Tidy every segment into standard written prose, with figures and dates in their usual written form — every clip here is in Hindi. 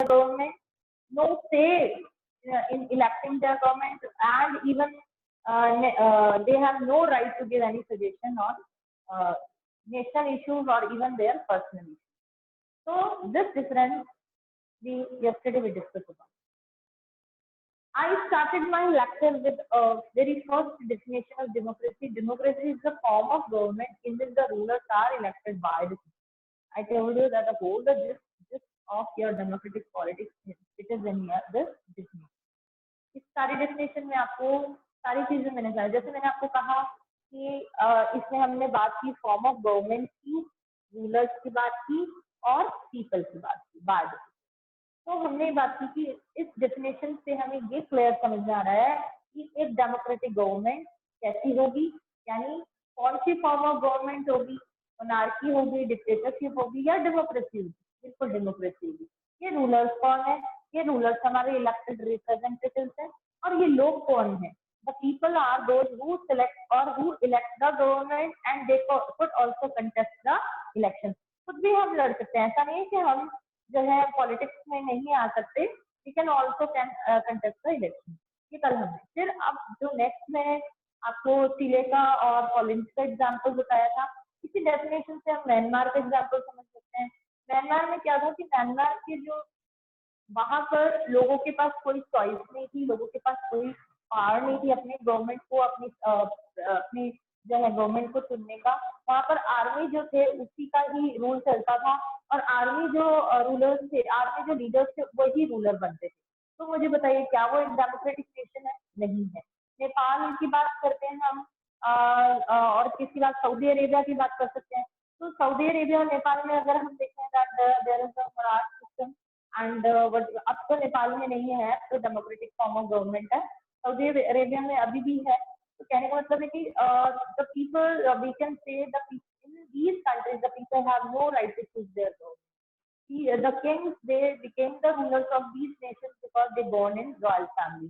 government, no say in electing their government, and even they have no right to give any suggestion on national issues or even their personal issues. So this difference yesterday we discussed about. I started my lecture with a very first definition of democracy. Democracy is the form of government in which the rulers are elected by the people. I told you that the whole gist of your democratic politics it is in here this definition. इस सारी डेफिनेशन में आपको सारी चीजें मैंने कहा, जैसे मैंने आपको कहा कि इसमें हमने बात की फॉर्म ऑफ गवर्नमेंट की, रूलर्स की बात की और पीपल की बात की बाद। तो हमने बात की कि इस डेफिनेशन से हमें ये क्लियर समझ में आ रहा है कि एक डेमोक्रेटिक गवर्नमेंट कैसी होगी, यानी कौन सी फॉर्म ऑफ गवर्नमेंट होगी, मोनार्की होगी, डिक्टेटरशिप होगी या डेमोक्रेसी होगी। बिल्कुल डेमोक्रेसी होगी। ये रूलर्स कौन है? ये रूलर्स हमारे इलेक्टेड रिप्रेजेंटेटिव्स हैं। और ये लोग कौन है? The people are those who select और who elect the government and they could also contest the election. खुद भी हम लड़ सकते हैं, ऐसा नहीं है कि हम जो है पॉलिटिक्स में नहीं आ सकते। We can also contest the election. ये कल हमने फिर अब जो नेक्स्ट में आपको चिले का और पोलैंड का एग्जाम्पल बताया था, इसी डेफिनेशन से हम म्यांमार का एग्जाम्पल समझ सकते हैं। म्यांमार में क्या था कि म्यांमार के जो वहां पर लोगों के पास कोई चॉइस नहीं थी, लोगों के पास कोई पावर नहीं थी अपने गवर्नमेंट को अपनी जो है गवर्नमेंट को चुनने का। वहां पर आर्मी जो थे उसी का ही रूल चलता था और आर्मी जो रूलर्स थे, आर्मी जो लीडर्स थे वही रूलर बनते थे। तो मुझे बताइए क्या वो एक डेमोक्रेटिक नेशन है? नहीं है। नेपाल की बात करते हैं हम और किसी बात सऊदी अरेबिया की बात कर सकते हैं। तो सऊदी अरेबिया और नेपाल में अगर हम देखें देयर इज अ मराठ सिस्टम एंड अब तो नेपाल में नहीं है, तो डेमोक्रेटिक फॉर्म ऑफ गवर्नमेंट है। सऊदी अरेबिया में अभी भी है। तो कहने का मतलब है कि the people we can say the in these countries the people have no right to choose their government. The kings they became the rulers of these nations because they born in royal family.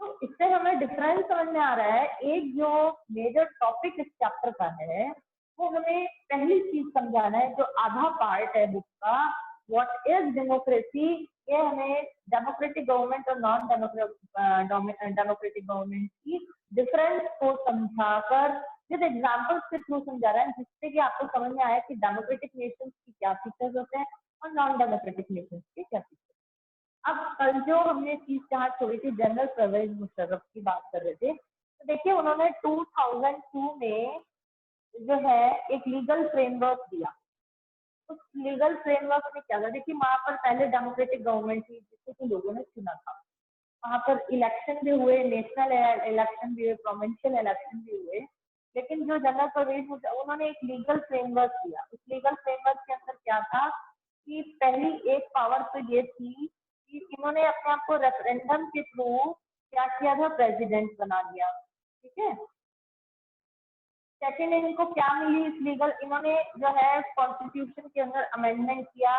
तो इससे हमें डिफरेंस समझ में आ रहा है। एक जो मेजर टॉपिक इस चैप्टर का है वो हमें पहली चीज समझाना है, जो आधा पार्ट है बुक का, व्हाट इज डेमोक्रेसी। ये हमें डेमोक्रेटिक गवर्नमेंट और नॉन डेमोक्रेटिक गवर्नमेंट की डिफरेंस को समझाकर विद एग्जाम्पल्स के थ्रू समझा रहा है, जिससे कि आपको समझ में आया कि डेमोक्रेटिक नेशंस की क्या फीचर्स होते हैं और नॉन डेमोक्रेटिक नेशंस के क्या फीचर्स। अब कल जो हमने चीज जहाँ छोड़ी थी, जनरल परवेज मुशर्रफ की बात कर रहे थे, तो देखिए उन्होंने 2002 में जो है एक लीगल फ्रेमवर्क दिया। उस लीगल फ्रेमवर्क में क्या था, देखिए वहां पर पहले डेमोक्रेटिक गवर्नमेंट थी जिसको कि लोगों ने चुना था। वहां पर इलेक्शन भी हुए, नेशनल इलेक्शन भी हुए, प्रोविंशियल इलेक्शन भी हुए। लेकिन जो जनरल परवेज उन्होंने एक लीगल फ्रेमवर्क दिया। उस लीगल फ्रेमवर्क के अंदर क्या था कि पहली एक पावर तो ये थी कि इन्होंने अपने आप को रेफरेंडम के थ्रू क्या किया था, प्रेसिडेंट बना दिया। ठीक है। सेकेंड इनको क्या मिली इस लीगल, इन्होंने जो है कॉन्स्टिट्यूशन के अंदर अमेंडमेंट किया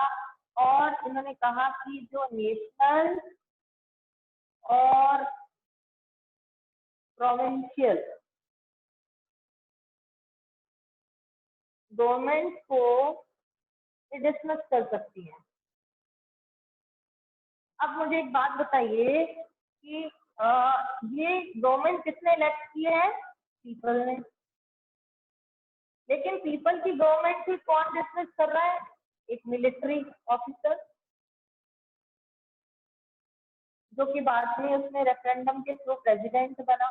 और इन्होंने कहा कि जो नेशनल और प्रोविंशियल गवर्नमेंट को डिसमिस कर सकती है। अब मुझे एक बात बताइए कि ये गवर्नमेंट किसने इलेक्ट की है? पीपल ने। लेकिन पीपल की गवर्नमेंट की कौन डिसमिस कर रहा है? एक मिलिट्री ऑफिसर, जो कि बाद में उसने रेफरेंडम के थ्रू प्रेसिडेंट बना।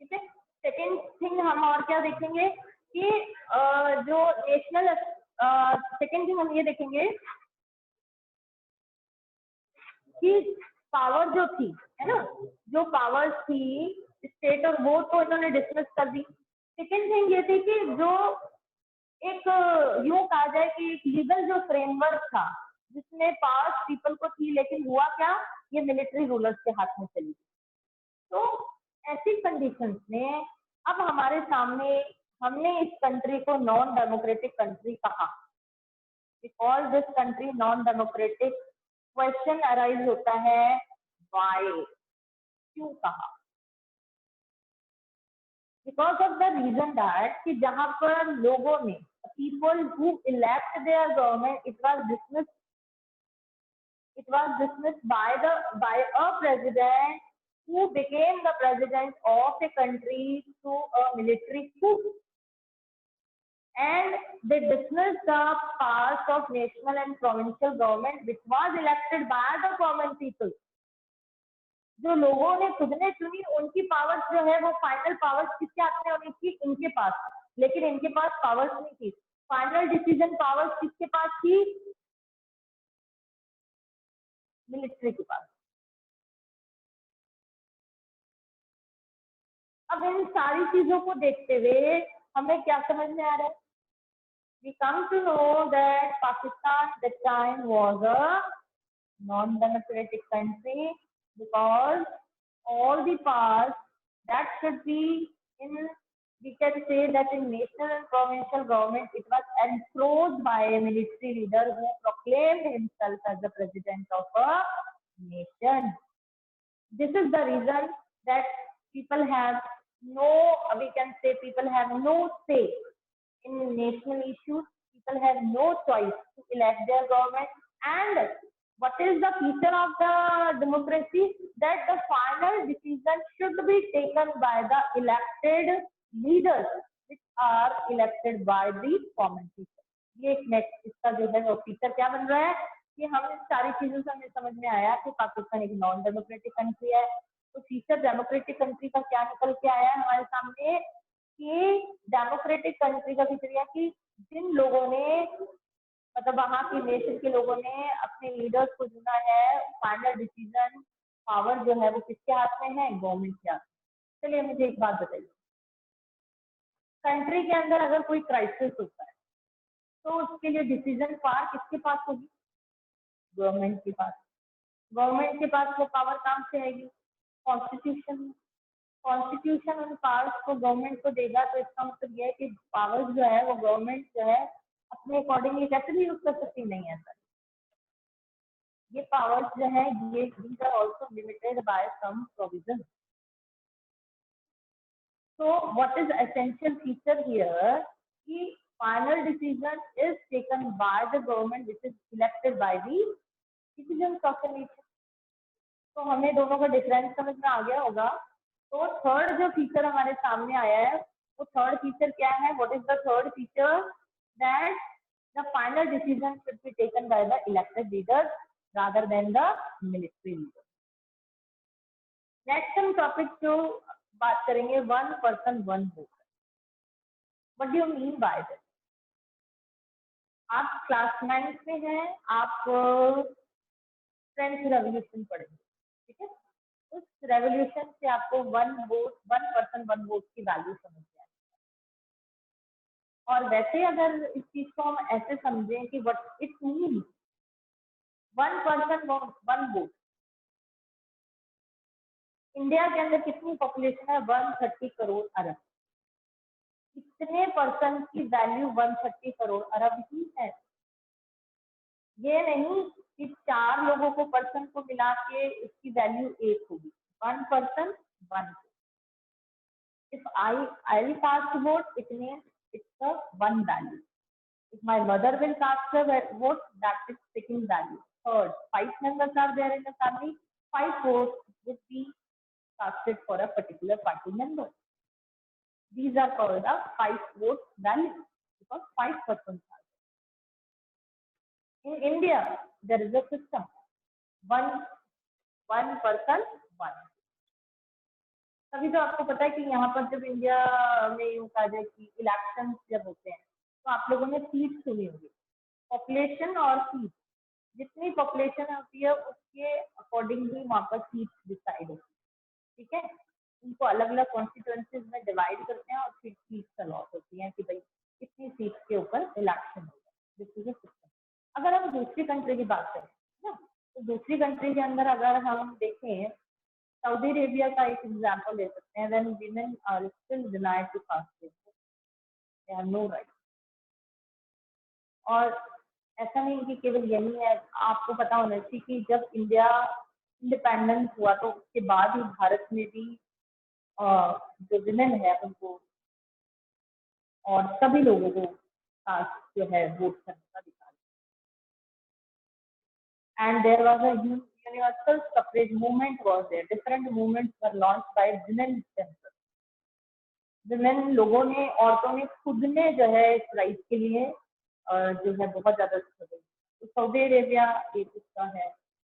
ठीक है। सेकेंड थिंग हम और क्या देखेंगे कि जो नेशनल सेकेंड थिंग हम ये देखेंगे कि पावर जो थी, है ना, जो पावर्स थी स्टेट और वो तो इन्होंने डिसमिस कर दी। सेकेंड थिंग ये थी कि जो एक यूं कहा जाए कि एक लीगल जो फ्रेमवर्क था जिसमें पावर्स पीपल को थी, लेकिन हुआ क्या, ये मिलिट्री रूलर्स के हाथ में चली गई। तो ऐसी कंडीशंस में अब हमारे सामने हमने इस कंट्री को नॉन डेमोक्रेटिक कंट्री कहा। We call this country non democratic. Question arise होता है वाई, क्यों कहा? Because of the reason that कि जहां पर लोगों ने people who elect their government, it was dismissed by a president who became the president of a country through a military coup, and they dismissed the powers of national and provincial government which was elected by the common people. जो लोगों ने खुद ने चुनी उनकी पावर्स जो है वो फाइनल पावर्स किसके हाथ में होनी थी, इनके पास, लेकिन इनके पास पावर्स नहीं थी। फाइनल डिसीजन पावर्स किसके पास थी, मिलिट्री के पास। अब इन सारी चीजों को देखते हुए हमें क्या समझ में आ रहा है, we come to know that Pakistan at that time was a non-democratic country because all the powers that should be in, we can say that in national and provincial government, it was encroached by a military leader who proclaimed himself as the president of a nation. This is the reason that people have no say in national issues. People have no choice to elect their government. And what is the feature of the democracy? That the final decision should be taken by the elected leaders, which are elected by the common people. ये नेक्स्ट इसका जो है वो फीचर क्या बन रहा है कि हम इन सारी चीजों से हमें समझ में आया कि पाकिस्तान एक नॉन डेमोक्रेटिक कंट्री है। तो फीचर डेमोक्रेटिक कंट्री का क्या निकल के आया हमारे सामने कि डेमोक्रेटिक कंट्री का फीचर यह कि जिन लोगों ने मतलब वहां के नेशन के लोगों ने अपने लीडर्स को चुना है, फाइनल डिसीजन पावर जो है वो किसके हाथ में है, गवर्नमेंट के हाथ में। चलिए मुझे एक बात बताइए, कंट्री के अंदर अगर कोई क्राइसिस होता है तो उसके लिए डिसीजन पावर किसके पास होगी, गवर्नमेंट के पास। गवर्नमेंट के पास वो पावर कहाँ से आएगी, कॉन्स्टिट्यूशन। कॉन्स्टिट्यूशन उन पावर्स को गवर्नमेंट को देगा, तो इसका मतलब यह है कि पावर्स जो है वो गवर्नमेंट जो है अपने अकॉर्डिंगली कैसे भी यूज कर सकती नहीं है सर। ये पावर्स जो है ये these are also limited by some provisions. So what is essential feature here कि final decision is taken by the government which is elected by the citizens of the nation. तो हमें दोनों का डिफरेंस समझ में आ गया होगा। तो थर्ड जो फीचर हमारे सामने आया है वो थर्ड फीचर क्या है, what is the third feature, that the final decision should be taken by the elected leaders rather than the military leader. Next हम टॉपिक जो बात करेंगे, one person one vote. What do you mean by this? आप क्लास 9 में हैं, आप फ्रेंच रेवोल्यूशन पढ़ेंगे, ठीक है। उस रेवोल्यूशन से आपको वन पर्सन वन वोट की वैल्यू समझ में आएगी। और वैसे अगर इस चीज को हम ऐसे समझें कि what it means one person one vote. India के अंदर कितनी पॉपुलेशन है, 130 करोड़ अरब। कितने पर्सन की वैल्यू 130 करोड़ अरब ही है। ये नहीं कि 4 लोगों को पर्सन को मिला के इसकी वैल्यू 1 होगी। 1 person 1 vote. If I'll cast a vote, it means it's a one value. If my mother will cast a vote, that is second value. Third, 5 members are there in the family, 5 votes would be casted for a particular party member. These are called the 5 vote value because 5 persons are there. In India, there is a system. One person, one. तभी तो आपको पता है कि यहाँ पर जब इंडिया में यूं कहा जाए कि इलेक्शन जब होते हैं तो आप लोगों ने सीट सुनी होगी, पॉपुलेशन और सीट। जितनी पॉपुलेशन होती है उसके अकॉर्डिंगली वहाँ पर सीट डिसाइड होती है, ठीक है। उनको अलग अलग कॉन्स्टिट्यूएंसीज में डिवाइड करते हैं और फिर सीट्स अलॉट होती हैं कि भाई कितनी सीट के ऊपर इलेक्शन होगा। This is a system. अगर हम दूसरी कंट्री की बात करें ना, तो दूसरी कंट्री के अंदर अगर हम देखें, सऊदी अरेबिया का एक एग्जाम्पल ले सकते हैं। When women are still denied to cast their vote, they have no right. और ऐसा नहीं कि केवल यही है, आपको पता होना चाहिए कि जब इंडिया इंडिपेंडेंस हुआ तो उसके बाद ही भारत में भी जो विमेन है उनको और सभी लोगों को कास्ट जो है वोट करने का अधिकार। And there was a universal suffrage movement was there. Different movements were launched by women themselves. women लोगों ने, औरतों ने खुद ने जो है इस राइट के लिए जो है बहुत ज्यादा स्ट्रगल। तो सऊदी अरेबिया एक इसका है,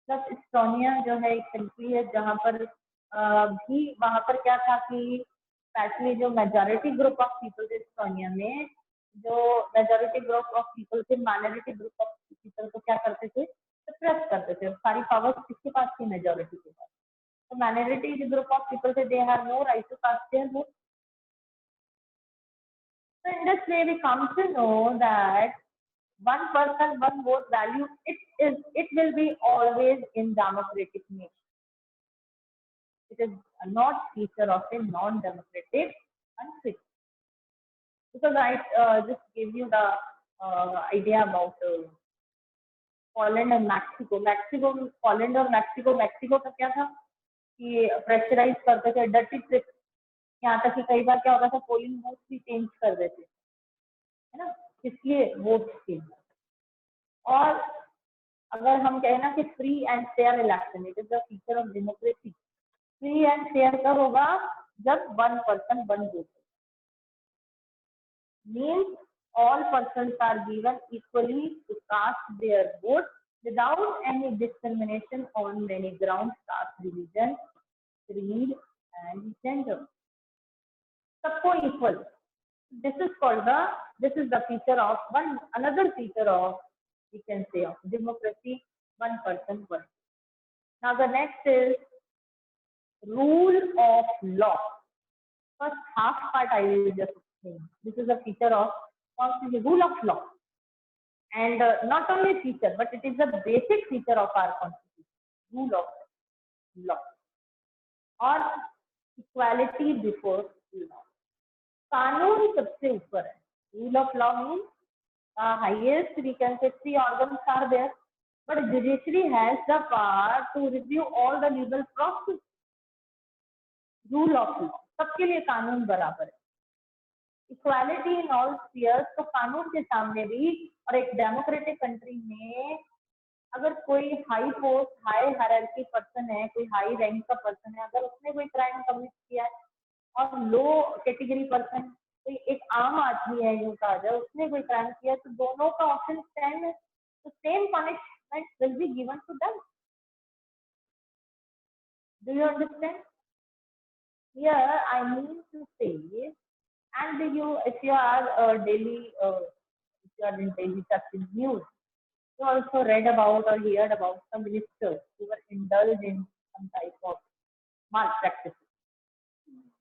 प्लस इस्टोनिया जो है एक कंट्री है जहाँ पर भी वहां पर क्या था कि स्पेशली जो मेजॉरिटी ग्रुप ऑफ पीपल थे इस्टोनिया में, जो मेजॉरिटी ग्रुप ऑफ पीपल थे माइनॉरिटी ग्रुप ऑफ पीपल को क्या करते थे, सप्रेस करते थे। सारी पावर्स किसके पास थी, मेजॉरिटी के पास। तो माइनॉरिटी ग्रुप ऑफ पीपल थे, they have no right to cast their vote. So in this way, we come to know that one person, one vote value, it will be always in democratic nation. It is not feature of a non-democratic country. Because I just gave you the idea about Poland और मैक्सिको पोलैंड और मैक्सिको का क्या था कि प्रेशराइज करते थे, डर्टी ट्रिक्स, यहाँ तक कि कई बार क्या होता था पोलिंग बूथ भी चेंज कर देते, है ना, इसलिए वोट के लिए। और अगर हम कहें ना कि free and fair election, it is the feature of democracy. Free and fair कब होगा, जब one person one vote, means all persons are given equally to cast their vote without any discrimination on many grounds, caste, religion, creed and gender. सबको equal. This is the feature of another feature of, we can say, of democracy, one person one. Now the next is rule of law. First half part I will just explain. This is a feature of constitution, rule of law, and not only feature but it is a basic feature of our constitution, rule of law or equality before law. कानून सबसे ऊपर है. Rule of law means highest, we can say, three organs are there, but judiciary has the power to review all the legal process. Rule of law, सबके लिए कानून बराबर है. इक्वालिटी इन ऑल स्फीयर्स, तो कानून के सामने भी, और एक डेमोक्रेटिक कंट्री में अगर कोई high post, high hierarchy person है, कोई हाई रैंक का पर्सन है, अगर उसने कोई क्राइम कमिट किया है, और लो कैटेगरी पर्सन, कोई एक आम आदमी है यूं कहा जाए, उसने कोई क्राइम किया, तो दोनों का ऑप्शन सेम है, तो same punishment will be given to them. Do you understand? Here I mean to say, and if you are daily if you are in daily touch in news, you also read about or heard about some ministers who were indulged in some type of malpractice.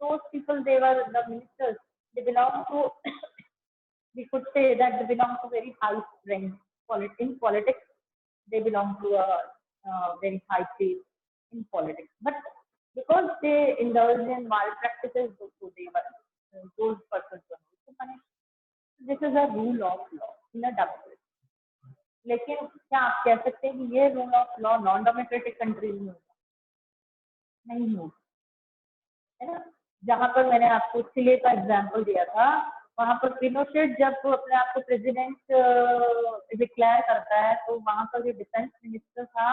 Those people, they were the ministers, they belong to we could say that they belong to very high rank in politics. They belong to a very high place in politics, but because they indulged in malpractices, so they were those persons were also punished. This is a rule of law in a democracy. लेकिन क्या आप कह सकते हैं कि ये rule of law non democratic countries में होगा? नहीं होगा, है ना. जहां पर मैंने आपको चिले का एग्जांपल दिया था, वहां पर पिनोशेट जब अपने आप को प्रेसिडेंट डिक्लेयर करता है, तो वहां पर जो डिफेंस मिनिस्टर था,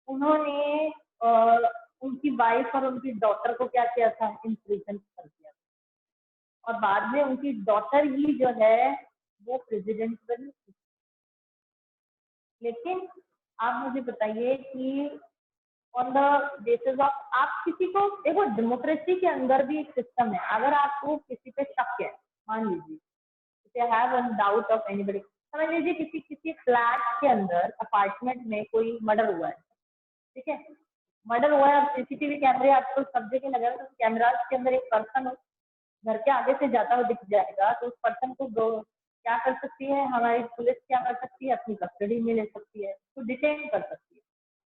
उन्होंने उनकी वाइफ और उनकी डॉटर को क्या किया था, इम्प्रिजन कर दिया, और बाद में उनकी डॉटर ही जो है वो प्रेसिडेंट बनी. लेकिन आप मुझे बताइए कि ऑन द बेसिस ऑफ, आप किसी को देखो, डेमोक्रेसी के अंदर भी एक सिस्टम है. अगर आपको किसी पे शक है, मान लीजिए if you have a doubt of anybody, समझ लीजिए किसी फ्लैट के अंदर, अपार्टमेंट में कोई मर्डर हुआ है, ठीक है, मर्डर हुआ है. अब सीसीटीवी कैमरे आजकल सब जगह लगे हैं, तो कैमराज के अंदर एक पर्सन घर के आगे से जाता हुआ दिख जाएगा, तो उस पर्सन को क्या कर सकती है हमारी पुलिस, क्या कर सकती है, अपनी कस्टडी में ले सकती है, तो डिटेन कर सकती है.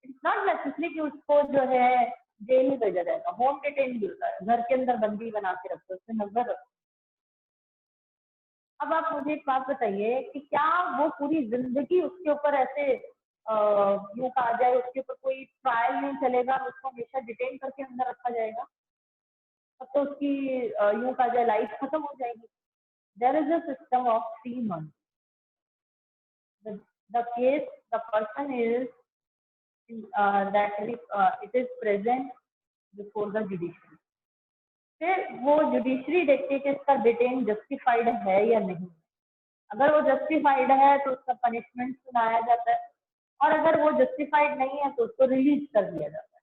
इट्स नॉट नेसेसरी कि उसको जो है जेल में भेजा जाएगा, होम डिटेन भी होता है, घर के अंदर बंदी बना के रखो, उसमें नजर रखो. अब आप मुझे एक बात बताइए कि क्या वो पूरी जिंदगी उसके ऊपर ऐसे यूं कहा जाए, उसके ऊपर कोई ट्रायल नहीं चलेगा, उसको हमेशा डिटेन करके अंदर रखा जाएगा, तब तो उसकी यूं कहा जाए लाइफ खत्म हो जाएगी. there is a system of 3 months. The case, the person is it is present before the judiciary. फिर वो जुडिशरी देखती है कि इसका डिटेन जस्टिफाइड है या नहीं. अगर वो जस्टिफाइड है तो उसका पनिशमेंट सुनाया जाता है, और अगर वो जस्टिफाइड नहीं है तो उसको रिलीज कर दिया जाता है.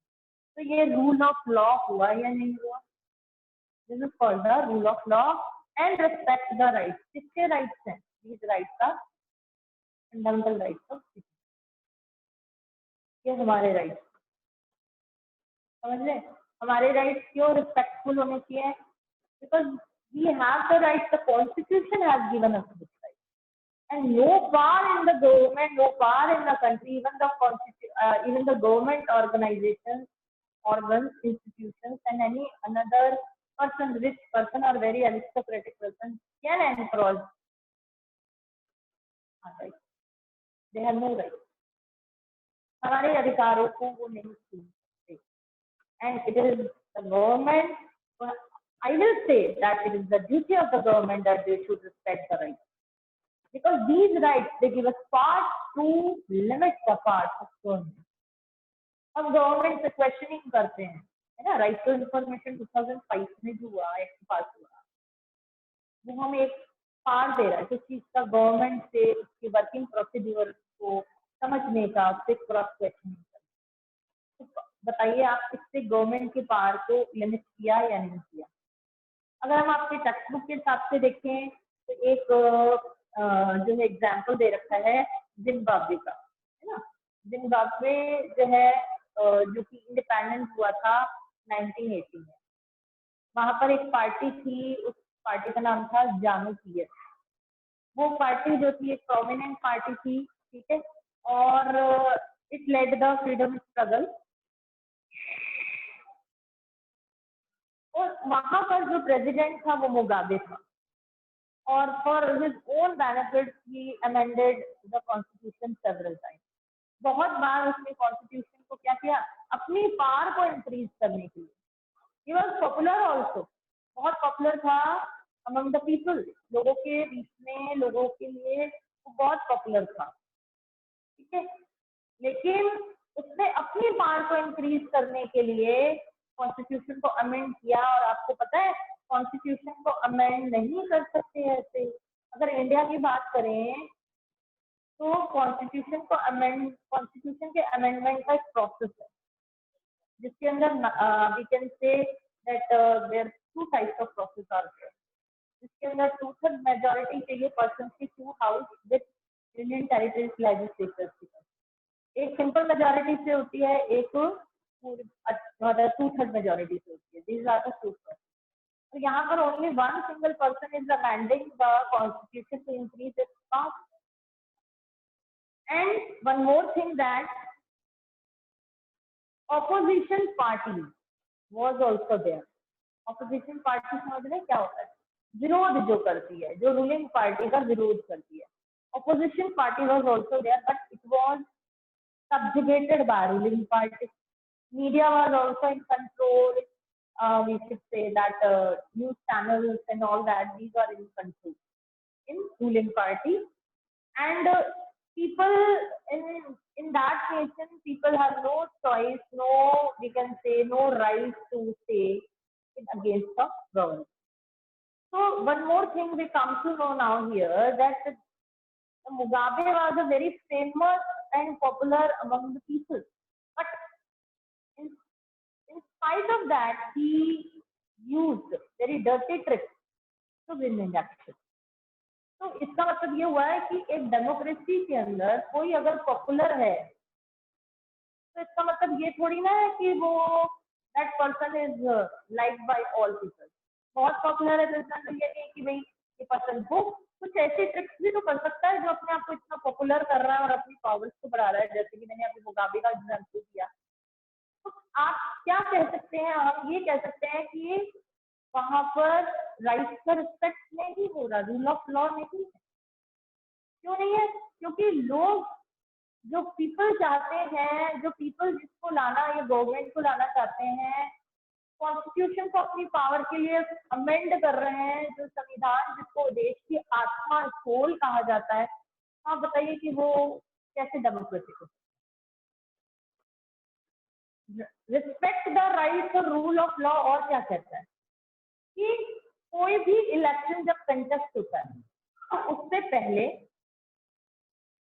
तो ये रूल ऑफ लॉ हुआ या नहीं हुआ? This is called the rule of law and respect the rights. किसके राइट्स हैं? these राइट्स का फंडामेंटल राइट्स ऑफ, ये हमारे राइट्स. समझ लें, हमारे राइट्स क्यों रिस्पेक्टफुल होने चाहिए? Because we have the right, the constitution has given us this right, and no power in the government, no power in the country, even the government organizations, organs, institutions, and any another person, rich person or very aristocratic person can encroach our rights. They have no right. हमारे अधिकारों को वो नहीं छीन सकते. And it is the government, I will say that it is the duty of the government that they should respect the rights. Because these rights, they give us power to limit the parts of government. हम गवर्नमेंट से क्वेश्चनिंग करते हैं, है ना. राइट टू इंफॉर्मेशन 2005 में जो हुआ, एक्ट पास हुआ, वो हम एक पार दे रहा है किस चीज का? गवर्नमेंट से उसकी वर्किंग प्रोसीड्यूर को समझने का, उससे क्रॉस क्वेश्चनिंग करना. तो बताइए आप इससे गवर्नमेंट के पावर को लिमिट किया या नहीं किया? अगर हम आपके टेक्स्ट बुक के हिसाब से देखें तो एक जो है एग्जाम्पल दे रखा है जिम्बाब्वे का, है ना. जिम्बाब्वे जो है जो कि इंडिपेंडेंट हुआ था 1980 में. वहां पर एक पार्टी थी, उस पार्टी का नाम था जानु पीएफ. वो पार्टी जो थी एक प्रोमिनेंट पार्टी थी, ठीक है, और it led the freedom struggle. और वहां पर जो प्रेसिडेंट था वो मुगाबे था, और for his own benefit he amended the constitution several times. बहुत बार उसने कॉन्स्टिट्यूशन को क्या किया? अपनी पावर को इंक्रीज करने के लिए. ही वॉज पॉपुलर ऑल्सो, बहुत पॉपुलर था अमंग द पीपल, लोगों के बीच में, लोगों के लिए वो बहुत पॉपुलर था, ठीक है. लेकिन उसने अपनी पावर को इंक्रीज करने के लिए कॉन्स्टिट्यूशन को अमेंड किया. और आपको पता है कॉन्स्टिट्यूशन को अमेंड नहीं कर सकते ऐसे. अगर इंडिया की बात करें तो कॉन्स्टिट्यूशन के अमेंडमेंट का एक प्रोसेस है, जिसके अंदर we can say that there 2 types of process are there. जिसके अंदर 2/3 मेजॉरिटी चाहिए पर्सन की 2 house with union territories legislatures की. एक सिंपल मेजॉरिटी से होती है, एक 2/3 मेजॉरिटी से होती है. These are the 2 process. तो यहाँ पर only one single person is amending the constitution to increase its power. And one more thing, that opposition party was also there. Opposition party समझ रहे क्या होता है? विरोध जो करती है, जो रूलिंग पार्टी का विरोध करती है. Opposition party was also there, but it was subjugated by ruling party. Media was also in control. We should say that news channels and all that, these are in control in ruling party. And people in that nation, people have no choice, no, we can say, no right to say against the government. So one more thing we come to know now here, that Mugabe was a very famous and popular among the people, but in spite of that he used very dirty tricks to win election. तो इसका मतलब ये हुआ है कि एक डेमोक्रेसी के अंदर कोई अगर पॉपुलर है तो इसका मतलब ये थोड़ी ना है कि वो that person is like by all people. बहुत पॉपुलर है तो इसका मतलब ये नहीं कि भाई ये पर्सन को कुछ ऐसे ट्रिक्स भी तो कर सकता है जो अपने आप को इतना पॉपुलर कर रहा है और अपनी पावर्स को बढ़ा रहा है, जैसे कि मैंने अभी मुगाबे का एग्जाम्पल दिया. तो आप क्या कह सकते हैं? हम ये कह सकते हैं कि वहां पर राइट्स का रिस्पेक्ट नहीं हो रहा, रूल ऑफ लॉ नहीं है. क्यों नहीं है? क्योंकि लोग, जो पीपल चाहते हैं, जो पीपल जिसको लाना, ये गवर्नमेंट को लाना चाहते हैं, कॉन्स्टिट्यूशन को अपनी पावर के लिए अमेंड कर रहे हैं, जो संविधान जिसको देश की आत्मा सोल कहा जाता है, आप बताइए कि वो कैसे डेमोक्रेटिक हो? रिस्पेक्ट द राइट्स और रूल ऑफ लॉ, और क्या कहता है कि कोई भी इलेक्शन जब कंटेस्ट होता है तो उससे पहले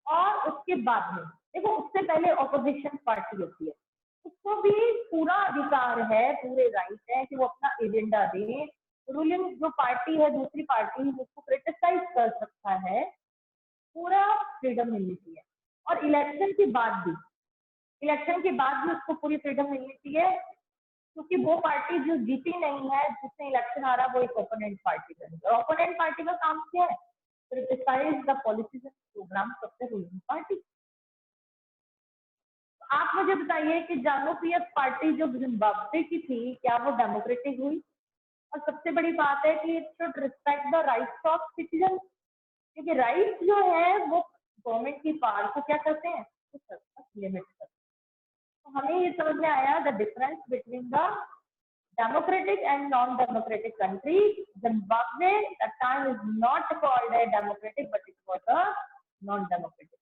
और उसके बाद में, देखो उससे पहले ऑपोजिशन पार्टी होती है, उसको भी पूरा अधिकार है, पूरे राइट है कि वो अपना एजेंडा दे। रूलिंग जो पार्टी है, दूसरी पार्टी उसको क्रिटिसाइज कर सकता है, पूरा फ्रीडम मिलनी चाहिए। और इलेक्शन के बाद भी उसको पूरी फ्रीडम मिलनी चाहिए, क्योंकि वो पार्टी जो जीती नहीं है, जिसने इलेक्शन हारा, वो एक ओपोनेंट पार्टी करेगी। और ओपोनेंट पार्टी का काम क्या है? Criticise the policies and programme of the ruling party. आप मुझे बताइए कि जानू-पीएफ पार्टी जो जिम्बाब्वे की थी, क्या वो डेमोक्रेटिक हुई? और सबसे बड़ी बात है कि it should respect the rights of citizen, क्योंकि राइट्स जो है वो गवर्नमेंट की पावर को क्या करते हैं, लिमिट करते हैं। तो हमें ये समझ में आया the difference between the democratic and non-democratic country. Zimbabwe at time is not called a democratic, but it was a non-democratic.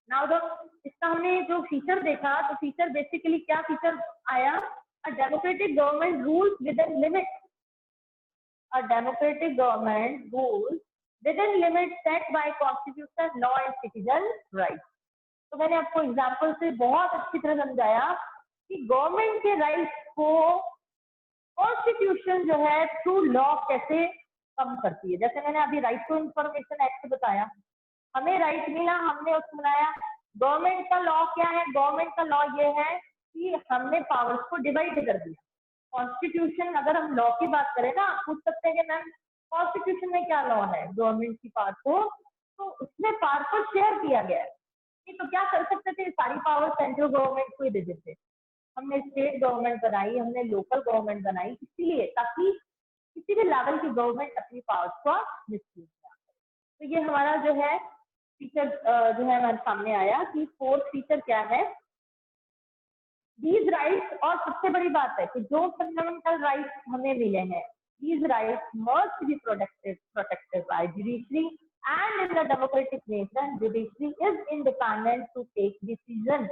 Now the इसका हमने जो फीचर देखा, तो फीचर बेसिकली क्या फीचर आया? A democratic government rules within limits. A democratic government rules within limits set by constitution, law and citizen rights. तो मैंने आपको एग्जाम्पल से बहुत अच्छी तरह समझाया कि गवर्नमेंट के राइट्स को कॉन्स्टिट्यूशन जो है थ्रू लॉ कैसे कम करती है। जैसे मैंने अभी राइट टू इंफॉर्मेशन एक्ट बताया, हमें राइट मिला, हमने उसको बनाया। गवर्नमेंट का लॉ क्या है? गवर्नमेंट का लॉ ये है कि हमने पावर्स को डिवाइड कर दिया। कॉन्स्टिट्यूशन, अगर हम लॉ की बात करें ना, आप पूछ सकते हैं कि मैम कॉन्स्टिट्यूशन में क्या लॉ है गवर्नमेंट की पावर को, तो उसमें पावर को शेयर किया गया है। तो क्या कर सकते थे? सारी पावर सेंट्रल गवर्नमेंट को ही दे देते। हमने स्टेट गवर्नमेंट बनाई, हमने लोकल गवर्नमेंट बनाई, इसीलिए ताकि किसी भी लेवल की गवर्नमेंट अपनी पावर्स का मिसयूज ना करे। तो ये हमारा जो है फीचर जो है हमारे सामने आया कि फोर्थ फीचर क्या है, दीज राइट्स। और सबसे बड़ी बात है कि जो फंडामेंटल राइट्स हमें मिले हैं, these rights must be protected by judiciary and in the democratic nation, judiciary is independent to take decision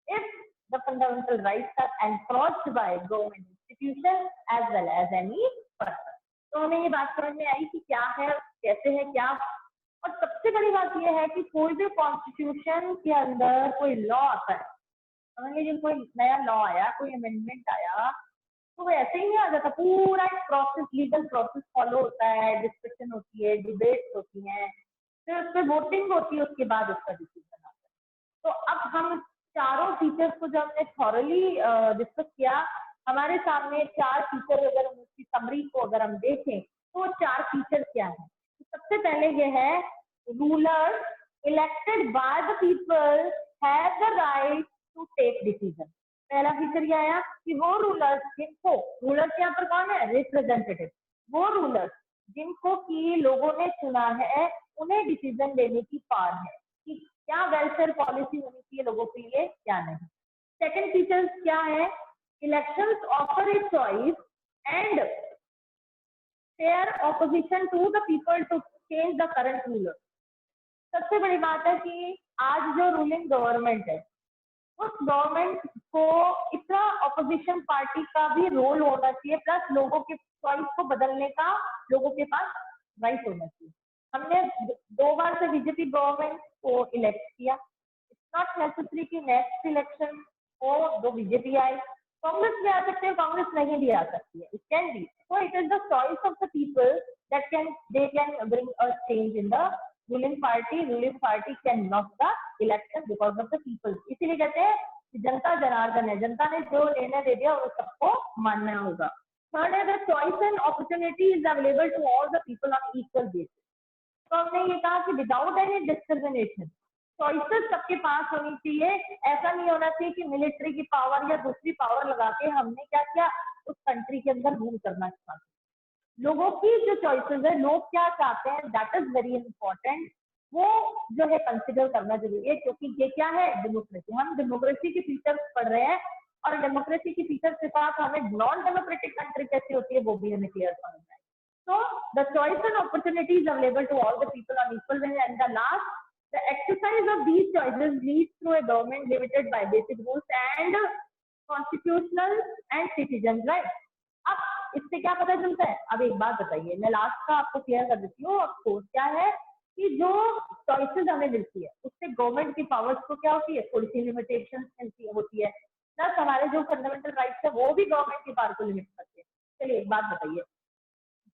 if the fundamental rights are enforced by government institutions as well as any person. तो हमें ये बात समझ में आई कि क्या है, कैसे है, क्या। और सबसे बड़ी बात ये है कि कोई भी कॉन्स्टिट्यूशन के अंदर कोई लॉ आता है, समझ कोई नया लॉ आया, कोई अमेंडमेंट आया, तो वो ऐसे ही नहीं आ जाता, पूरा एक प्रोसेस, लीगल प्रोसेस फॉलो होता है, डिस्कशन होती है, डिबेट्स होती हैं, फिर उस पर वोटिंग होती है, उसके बाद उसका डिसीजन आता है। तो अब हम चारों फीचर्स को जो हमने थॉरली डिस्कस किया, हमारे सामने 4 फीचर, अगर हम उसकी समरी को अगर हम देखें तो वो 4 फीचर क्या है? तो सबसे पहले ये है, rulers elected by the people have the right to take decision. पहला फीचर ये आया कि वो रूलर्स जिनको, रूलर्स यहाँ पर कौन है? रिप्रेजेंटेटिव। वो रूलर्स जिनको की लोगों ने चुना है, उन्हें डिसीजन लेने की पावर है कि क्या वेलफेयर पॉलिसी होनी चाहिए लोगों के लिए, क्या नहीं। सेकंड फीचर क्या है? Elections offer a choice and fair opposition to the people to change the current ruler. सबसे बड़ी बात है कि आज जो रूलिंग गवर्नमेंट है, उस गवर्नमेंट को इतना ऑपोजिशन पार्टी का भी रोल होना चाहिए, प्लस लोगों के चॉइस को बदलने का लोगों के पास राइट होना चाहिए। हमने 2 बार से बीजेपी गवर्नमेंट को इलेक्ट किया, इट्स नॉट नेसेसरी कि नेक्स्ट इलेक्शन को जो बीजेपी आए, कांग्रेस भी आ सकते हैं, कांग्रेस नहीं भी आ सकती है, it can be. So it is the choice of the people that they can bring a change in the ruling party can loss the election because of the people. इसीलिए कहते हैं कि जनता जनार्दन है, जनता ने जो निर्णय दे दिया वो सबको मानना होगा। थर्ड है, the choice and opportunity is available to all the people on equal basis. तो हमने ये कहा कि विदाउट एनी डिस्क्रिमिनेशन चॉइसेस सबके पास होनी चाहिए। ऐसा नहीं होना चाहिए कि मिलिट्री की पावर या दूसरी पावर लगा के हमने क्या किया, उस कंट्री के अंदर रूल करना चाहते। लोगों की जो चॉइसेस है, लोग क्या चाहते हैं, दैट इज वेरी इंपॉर्टेंट। वो जो है कंसिडर करना जरूरी है, क्योंकि ये क्या है, डेमोक्रेसी। हम डेमोक्रेसी के फीचर्स पढ़ रहे हैं और डेमोक्रेसी की फीचर्स के साथ हमें नॉन डेमोक्रेटिक कंट्री कैसी होती है वो भी हमें क्लियर समझना है. So the choice and opportunities available to all the people on equal way, and the last, the exercise of these choices leads through a government limited by basic rules and constitutional and citizens right. अब इससे क्या पता चलता है? अब एक बात बताइए, मैं लास्ट का आपको क्लियर कर देती हूँ. अफकोर्स क्या है कि जो चॉइसेस हमें मिलती है उससे गवर्नमेंट की पावर्स को क्या होती है, थोड़ी सी लिमिटेशन होती है. प्लस हमारे जो फंडामेंटल राइट्स है वो भी गवर्नमेंट की पावर को लिमिट करती है. चलिए एक बात बताइए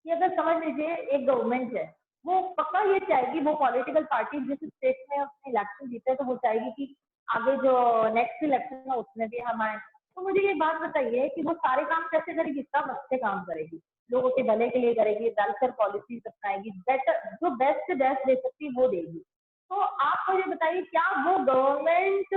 कि अगर समझ लीजिए एक गवर्नमेंट है, वो पक्का ये चाहेगी, वो पॉलिटिकल पार्टी जिस स्टेट में अपने इलेक्शन जीते हैं तो वो चाहेगी कि आगे जो नेक्स्ट इलेक्शन है उसमें भी हम आए. तो मुझे ये बात बताइए कि वो सारे काम कैसे करेगी? सब अच्छे काम करेगी, लोगों के भले के लिए करेगी, वेलफेयर पॉलिसीज अपनाएगी, बेटर जो बेस्ट दे सकती है वो देगी. तो आप मुझे बताइए क्या वो गवर्नमेंट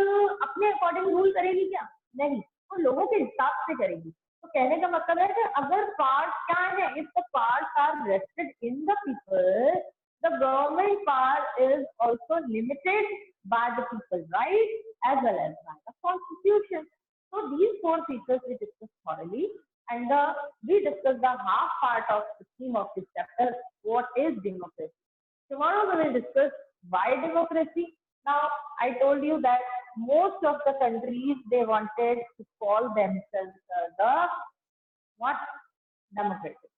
अपने अकॉर्डिंग रूल करेगी? क्या नहीं, वो लोगों के हिसाब से करेगी. तो कहने का मतलब है कि अगर पार्ट क्या है, if the part are rested in the people, the government power is also limited by the people right as well as by the constitution. So these four features we discussed thoroughly, and we discussed the half part of the theme of this chapter. What is democracy? Tomorrow we will discuss why democracy. Now I told you that most of the countries they wanted to call themselves the what democratic,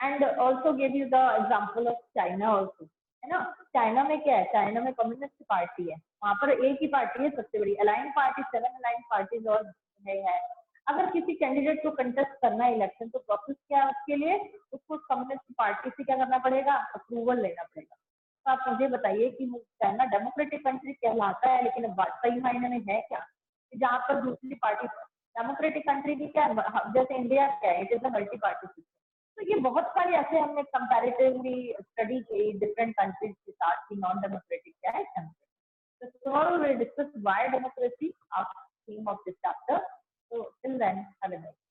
and also gave you the example of China also. है ना? चाइना में क्या है? चाइना में कम्युनिस्ट पार्टी है, वहां पर एक ही पार्टी है सबसे बड़ी, अलाइन पार्टी, 7 अलाइन पार्टीज और है. अगर किसी कैंडिडेट को कंटेस्ट करना है इलेक्शन तो प्रोसेस क्या है उसके लिए? उसको कम्युनिस्ट पार्टी से क्या करना पड़ेगा? अप्रूवल लेना पड़ेगा. तो आप मुझे बताइए कि चाइना डेमोक्रेटिक कंट्री कहलाता है, लेकिन सही मायने में है क्या? जहाँ पर दूसरी पार्टी डेमोक्रेटिक कंट्री की क्या, जैसे इंडिया क्या है, it is a multi party system. तो ये बहुत सारी ऐसे हमने कंपैरेटिवली स्टडी की डिफरेंट कंट्रीज के साथ कि नॉन डेमोक्रेटिक क्या है, democratic. So tomorrow we'll discuss why democracy, our theme of this chapter. So till then, have a nice day.